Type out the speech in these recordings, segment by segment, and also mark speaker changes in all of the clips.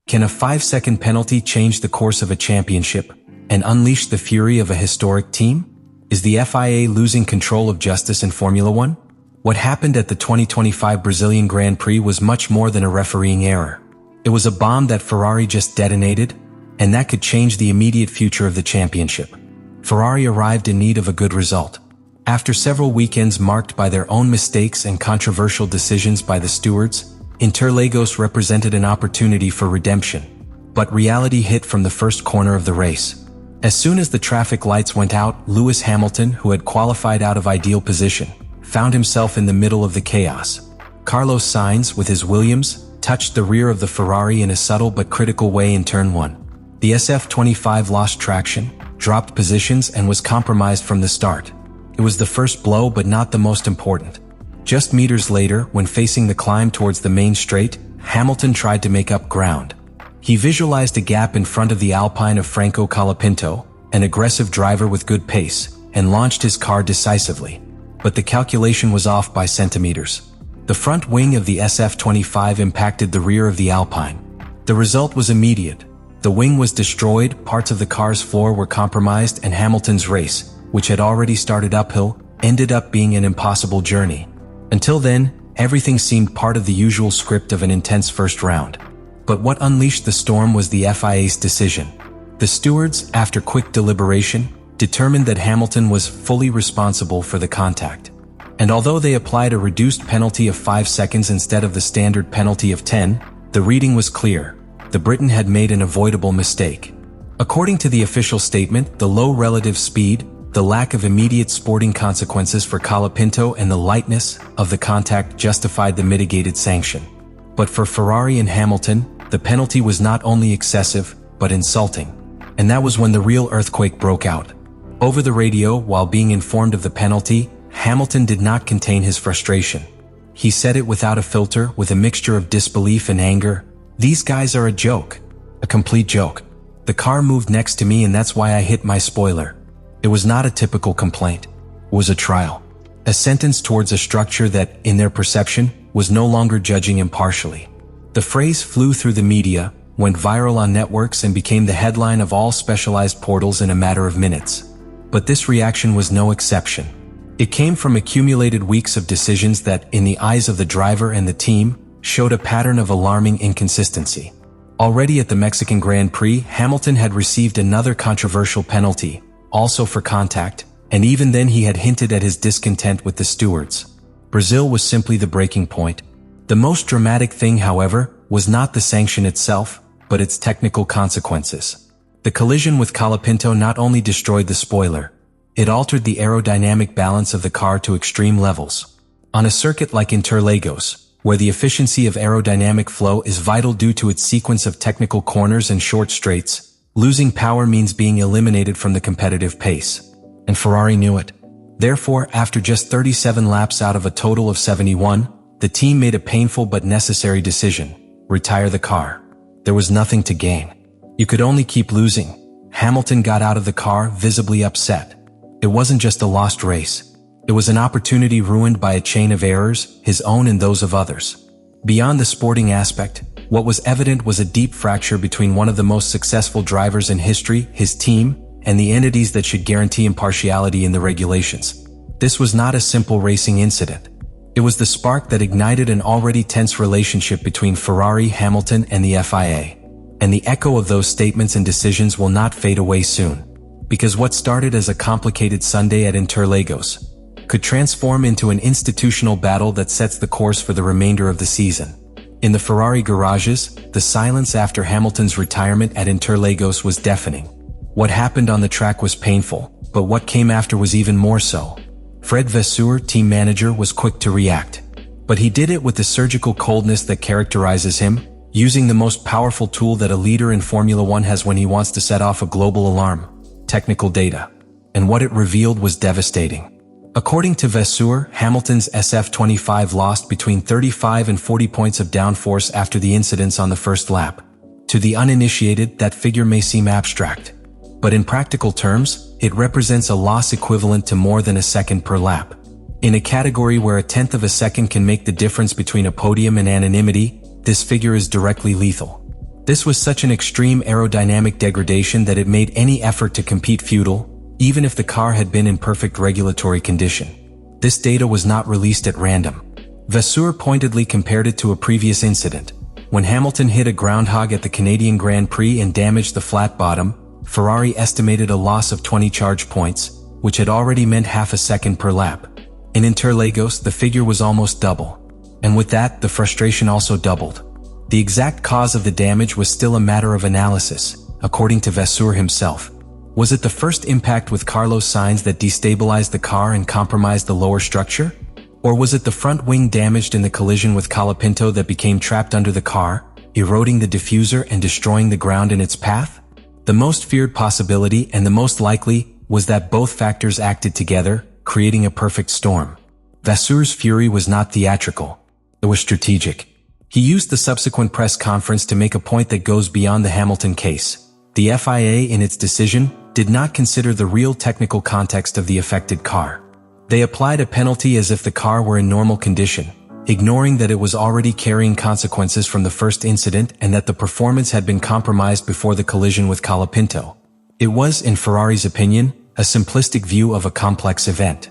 Speaker 1: Can a 5-second penalty change the course of a championship and unleash the fury of a historic team? Is the FIA losing control of justice in Formula One? What happened at the 2025 Brazilian Grand Prix was much more than a refereeing error. It was a bomb that Ferrari just detonated, and that could change the immediate future of the championship. Ferrari arrived in need of a good result. After several weekends marked by their own mistakes and controversial decisions by the stewards, Interlagos represented an opportunity for redemption. But reality hit from the first corner of the race. As soon as the traffic lights went out, Lewis Hamilton, who had qualified out of ideal position, found himself in the middle of the chaos. Carlos Sainz, with his Williams, touched the rear of the Ferrari in a subtle but critical way in turn 1. The SF25 lost traction, dropped positions, and was compromised from the start. It was the first blow, but not the most important. Just meters later, when facing the climb towards the main straight, Hamilton tried to make up ground. He visualized a gap in front of the Alpine of Franco Colapinto, an aggressive driver with good pace, and launched his car decisively. But the calculation was off by centimeters. The front wing of the SF25 impacted the rear of the Alpine. The result was immediate. The wing was destroyed, parts of the car's floor were compromised, and Hamilton's race, which had already started uphill, ended up being an impossible journey. Until then, everything seemed part of the usual script of an intense first round. But what unleashed the storm was the FIA's decision. The stewards, after quick deliberation, determined that Hamilton was fully responsible for the contact. And although they applied a reduced penalty of 5 seconds instead of the standard penalty of 10, the reading was clear. The Briton had made an avoidable mistake. According to the official statement, the low relative speed, the lack of immediate sporting consequences for Colapinto, and the lightness of the contact justified the mitigated sanction. But for Ferrari and Hamilton, the penalty was not only excessive, but insulting. And that was when the real earthquake broke out. Over the radio, while being informed of the penalty, Hamilton did not contain his frustration. He said it without a filter, with a mixture of disbelief and anger. "These guys are a joke. A complete joke. The car moved next to me and that's why I hit my spoiler." It was not a typical complaint. It was a trial. A sentence towards a structure that, in their perception, was no longer judging impartially. The phrase flew through the media, went viral on networks, and became the headline of all specialized portals in a matter of minutes. But this reaction was no exception. It came from accumulated weeks of decisions that, in the eyes of the driver and the team, showed a pattern of alarming inconsistency. Already at the Mexican Grand Prix, Hamilton had received another controversial penalty, also for contact, and even then he had hinted at his discontent with the stewards. Brazil was simply the breaking point. The most dramatic thing, however, was not the sanction itself, but its technical consequences. The collision with Colapinto not only destroyed the spoiler, it altered the aerodynamic balance of the car to extreme levels. On a circuit like Interlagos, where the efficiency of aerodynamic flow is vital due to its sequence of technical corners and short straights, losing power means being eliminated from the competitive pace. And Ferrari knew it. Therefore, after just 37 laps out of a total of 71, the team made a painful but necessary decision: retire the car. There was nothing to gain. You could only keep losing. Hamilton got out of the car visibly upset. It wasn't just a lost race. It was an opportunity ruined by a chain of errors, his own and those of others. Beyond the sporting aspect, what was evident was a deep fracture between one of the most successful drivers in history, his team, and the entities that should guarantee impartiality in the regulations. This was not a simple racing incident. It was the spark that ignited an already tense relationship between Ferrari, Hamilton, and the FIA. And the echo of those statements and decisions will not fade away soon. Because what started as a complicated Sunday at Interlagos could transform into an institutional battle that sets the course for the remainder of the season. In the Ferrari garages, the silence after Hamilton's retirement at Interlagos was deafening. What happened on the track was painful, but what came after was even more so. Fred Vasseur, team manager, was quick to react. But he did it with the surgical coldness that characterizes him, using the most powerful tool that a leader in Formula One has when he wants to set off a global alarm: technical data. And what it revealed was devastating. According to Vasseur, Hamilton's SF25 lost between 35 and 40 points of downforce after the incidents on the first lap. To the uninitiated, that figure may seem abstract. But in practical terms, it represents a loss equivalent to more than a second per lap. In a category where a tenth of a second can make the difference between a podium and anonymity, this figure is directly lethal. This was such an extreme aerodynamic degradation that it made any effort to compete futile, even if the car had been in perfect regulatory condition. This data was not released at random. Vasseur pointedly compared it to a previous incident. When Hamilton hit a groundhog at the Canadian Grand Prix and damaged the flat bottom, Ferrari estimated a loss of 20 charge points, which had already meant half a second per lap. In Interlagos, the figure was almost double. And with that, the frustration also doubled. The exact cause of the damage was still a matter of analysis, according to Vasseur himself. Was it the first impact with Carlos Sainz that destabilized the car and compromised the lower structure? Or was it the front wing damaged in the collision with Colapinto that became trapped under the car, eroding the diffuser and destroying the ground in its path? The most feared possibility, and the most likely, was that both factors acted together, creating a perfect storm. Vasseur's fury was not theatrical. It was strategic. He used the subsequent press conference to make a point that goes beyond the Hamilton case. The FIA, in its decision, did not consider the real technical context of the affected car. They applied a penalty as if the car were in normal condition, ignoring that it was already carrying consequences from the first incident and that the performance had been compromised before the collision with Colapinto. It was, in Ferrari's opinion, a simplistic view of a complex event.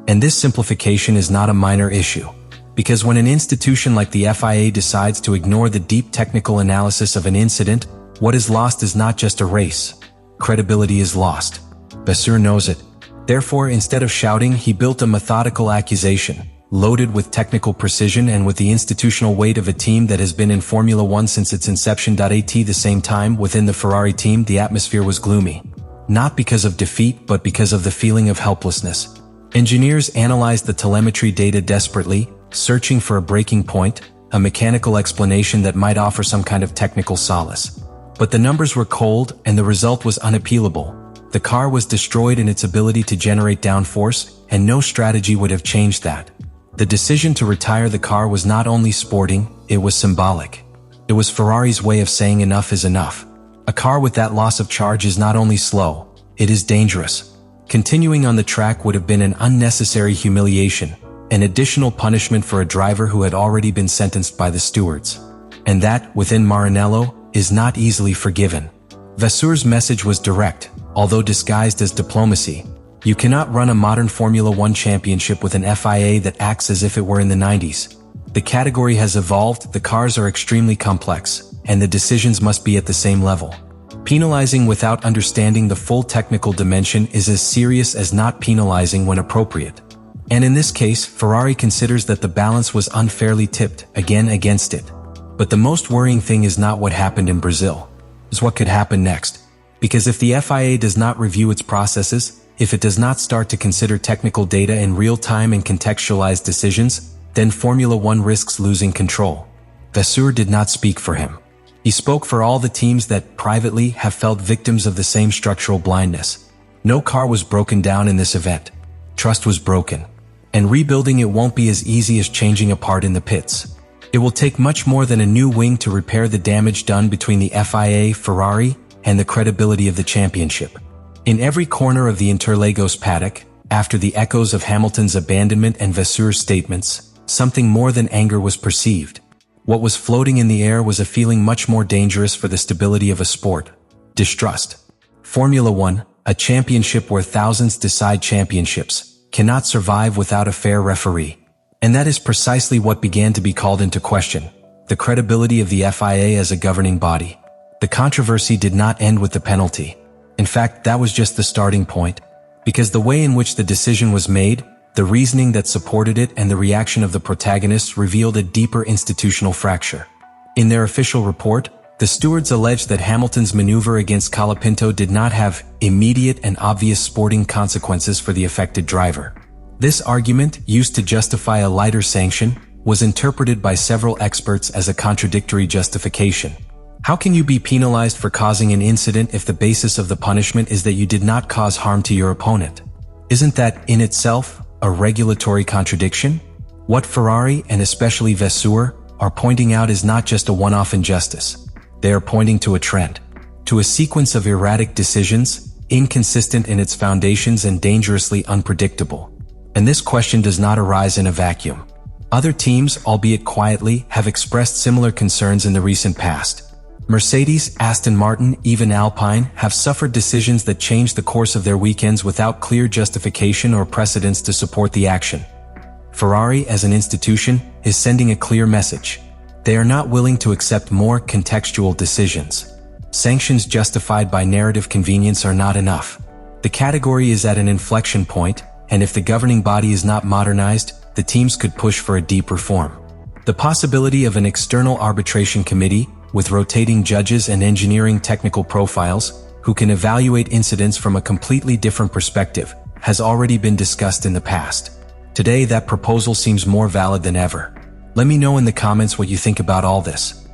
Speaker 1: And this simplification is not a minor issue. Because when an institution like the FIA decides to ignore the deep technical analysis of an incident, what is lost is not just a race. Credibility is lost. Vasseur knows it. Therefore, instead of shouting, he built a methodical accusation, loaded with technical precision and with the institutional weight of a team that has been in Formula One since its inception. At the same time, within the Ferrari team, the atmosphere was gloomy. Not because of defeat, but because of the feeling of helplessness. Engineers analyzed the telemetry data desperately, searching for a breaking point, a mechanical explanation that might offer some kind of technical solace. But the numbers were cold, and the result was unappealable. The car was destroyed in its ability to generate downforce, and no strategy would have changed that. The decision to retire the car was not only sporting, it was symbolic. It was Ferrari's way of saying enough is enough. A car with that loss of charge is not only slow, it is dangerous. Continuing on the track would have been an unnecessary humiliation, an additional punishment for a driver who had already been sentenced by the stewards. And that, within Maranello, is not easily forgiven. Vasseur's message was direct, although disguised as diplomacy. You cannot run a modern Formula One championship with an FIA that acts as if it were in the 90s. The category has evolved, the cars are extremely complex, and the decisions must be at the same level. Penalizing without understanding the full technical dimension is as serious as not penalizing when appropriate. And in this case, Ferrari considers that the balance was unfairly tipped, again against it. But the most worrying thing is not what happened in Brazil. It's what could happen next. Because if the FIA does not review its processes, if it does not start to consider technical data in real time and contextualize decisions, then Formula One risks losing control. Vasseur did not speak for him. He spoke for all the teams that, privately, have felt victims of the same structural blindness. No car was broken down in this event. Trust was broken. And rebuilding it won't be as easy as changing a part in the pits. It will take much more than a new wing to repair the damage done between the FIA, Ferrari, and the credibility of the championship. In every corner of the Interlagos paddock, after the echoes of Hamilton's abandonment and Vasseur's statements, something more than anger was perceived. What was floating in the air was a feeling much more dangerous for the stability of a sport: distrust. Formula One, a championship where thousands decide championships, cannot survive without a fair referee. And that is precisely what began to be called into question: the credibility of the FIA as a governing body. The controversy did not end with the penalty. In fact, that was just the starting point. Because the way in which the decision was made, the reasoning that supported it, and the reaction of the protagonists revealed a deeper institutional fracture. In their official report, the stewards alleged that Hamilton's maneuver against Colapinto did not have immediate and obvious sporting consequences for the affected driver. This argument, used to justify a lighter sanction, was interpreted by several experts as a contradictory justification. How can you be penalized for causing an incident if the basis of the punishment is that you did not cause harm to your opponent? Isn't that, in itself, a regulatory contradiction? What Ferrari, and especially Vasseur, are pointing out is not just a one-off injustice. They are pointing to a trend, to a sequence of erratic decisions, inconsistent in its foundations and dangerously unpredictable. And this question does not arise in a vacuum. Other teams, albeit quietly, have expressed similar concerns in the recent past. Mercedes, Aston Martin, even Alpine have suffered decisions that changed the course of their weekends without clear justification or precedents to support the action. Ferrari, as an institution, is sending a clear message. They are not willing to accept more contextual decisions. Sanctions justified by narrative convenience are not enough. The category is at an inflection point, and if the governing body is not modernized, the teams could push for a deep reform. The possibility of an external arbitration committee, with rotating judges and engineering technical profiles, who can evaluate incidents from a completely different perspective, has already been discussed in the past. Today, that proposal seems more valid than ever. Let me know in the comments what you think about all this.